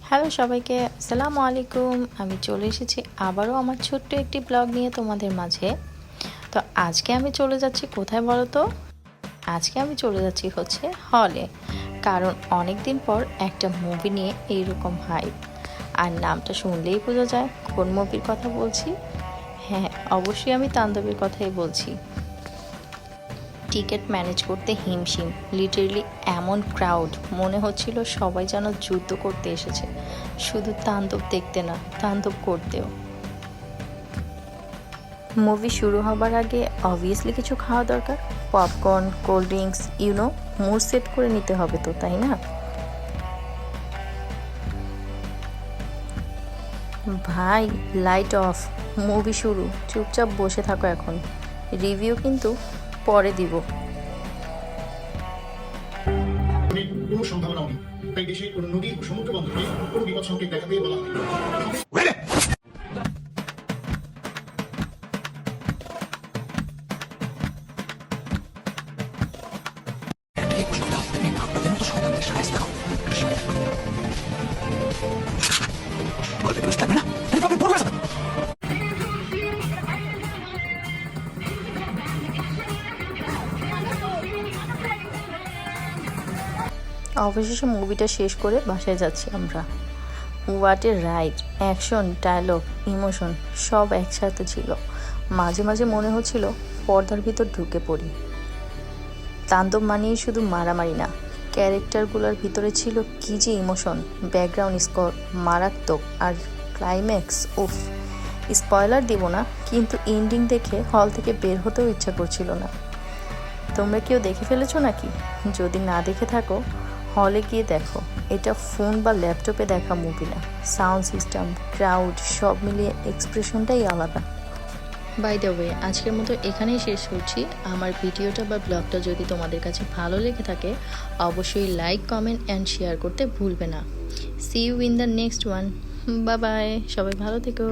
Hello সবাইকে, আসসালামু আলাইকুম। আমি চলে এসেছি আবারও আমার ছোট্ট একটি ব্লগ নিয়ে তোমাদের মাঝে। তো আজকে আমি চলে যাচ্ছি কোথায় বলো তো? আজকে আমি চলে যাচ্ছি হচ্ছে হলে, কারণ অনেক দিন পর একটা মুভি নিয়ে এইরকম হাইপ। আর নামটা শুনলেই বোঝা যায় কোন মুভির কথা বলছি। হ্যাঁ, অবশ্যই আমি তাণ্ডবের কথাই বলছি। টিকিট ম্যানেজ করতে হিমশিম, লিটারেলি এমন ক্রাউড, মনে হচ্ছিল সবাই যেন যুদ্ধ করতে এসেছে, শুধু তাণ্ডব দেখতে না, তাণ্ডব করতেও। মুভি শুরু হবার আগে অবভিয়াসলি কিছু খাওয়া দরকার, popcorn, cold drinks, mood set করে নিতে হবে তো, তাই না? ভাই, লাইট অফ, মুভি শুরু, চুপচাপ বসে থাকো এখন। রিভিউ কিন্তু পরে দিব। কোনো সম্ভাবনাও নেই, তাই দেশের কোনো নদী ও সমুদ্র বন্দরকে কোনো বিপদ সংকেত দেখাতে বলা হয়। অবশেষে মুভিটা শেষ করে বাসায় যাচ্ছি আমরা। What a ride! Action, dialogue, emotion সব একসাথে ছিল। মাঝে মাঝে মনে হচ্ছিল পর্দার ভিতর ঢুকে পড়ি। তাণ্ডব মানেই শুধু মারামারি না, ক্যারেক্টারগুলোর ভিতরে ছিল কী যে ইমোশন, ব্যাকগ্রাউন্ড স্কোর মারাত্মক, আর ক্লাইম্যাক্স উফ। স্পয়লার দিব না, কিন্তু এন্ডিং দেখে হল থেকে বের হতেও ইচ্ছা করছিল না। তোমরা কেউ দেখে ফেলেছো নাকি? যদি না দেখে থাকো, হলে গিয়ে দেখো। এটা ফোন বা ল্যাপটপে দেখা মুভি না, সাউন্ড সিস্টেম, ক্রাউড সব মিলিয়ে এক্সপ্রেশনটাই আলাদা। বাই দ্য ওয়ে, আজকের মতো এখানেই শেষ করছি। আমার ভিডিওটা বা ব্লগটা যদি তোমাদের কাছে ভালো লেগে থাকে, অবশ্যই লাইক, কমেন্ট অ্যান্ড শেয়ার করতে ভুলবে না। See you in the next one. Bye bye, সবাই ভালো থেকো।